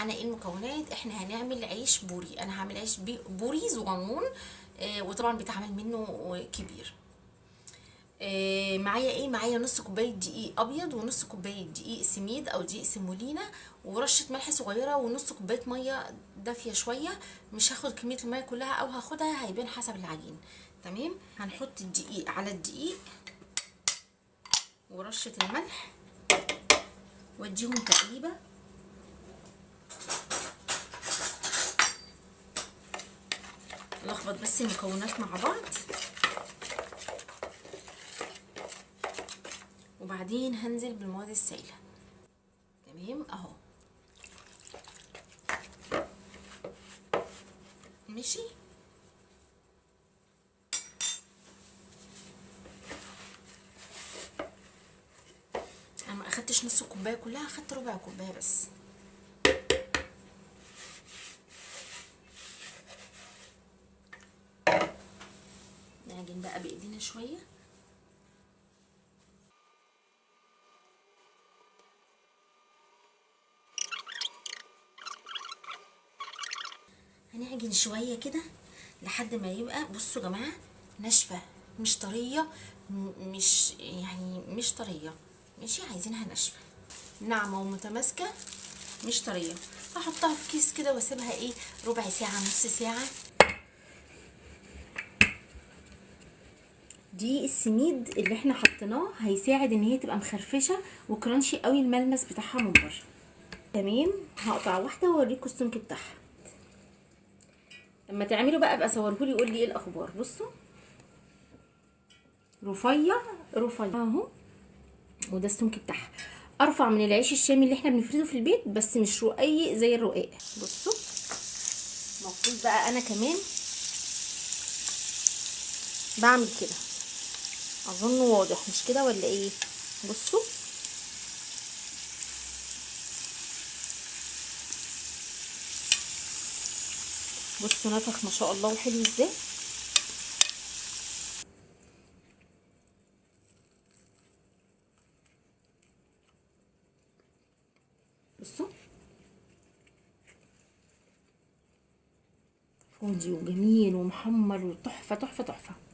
معانا ايه المكونات. احنا هنعمل عيش بوري، انا هعمل عيش بوري صغنون، وطبعا بيتعمل منه كبير. معايا ايه؟ معايا نص كوبايه دقيق ابيض، ونص كوبايه دقيق سميد او دقيق سيمولينا، ورشه ملح صغيره، ونص كوبايه ميه دافيه شويه. مش هاخد كميه الميه كلها، او هاخدها هيبان حسب العجين. تمام. هنحط الدقيق على الدقيق ورشه الملح، واديهم تقليبه. نلخبط بس المكونات مع بعض، وبعدين هنزل بالمواد السائله. تمام اهو. ماشي. انا ما اخدتش نص الكوبايه كلها، اخدت ربع كوبايه بس. نعجن بقى بايدينا شويه. هنعجن شويه كده لحد ما يبقى، بصوا يا جماعه، ناشفه مش طريه، مش يعني مش طريه، ماشي، عايزينها ناشفه ناعمه ومتماسكه، مش طريه. هحطها في كيس كده واسيبها ايه، ربع ساعه نص ساعه. دي السميد اللي احنا حطيناه هيساعد ان هي تبقى مخرفشه وكرانشي قوي الملمس بتاعها من بره. تمام. هقطع واحده واوريكم السمك بتاعها. لما تعملوا بقى ابقى صورهولي قول لي ايه الاخبار. بصوا، رفيع رفيع اهو، وده السمك بتاعها. ارفع من العيش الشامي اللي احنا بنفرده في البيت، بس مش رقيق زي الرقاق. بصوا، المفروض بقى انا كمان بعمل كده. اظن واضح مش كده ولا ايه؟ بصوا، بصوا نفخ ما شاء الله وحلو ازاي. بصوا، فاضي وجميل ومحمر وتحفه تحفه تحفه.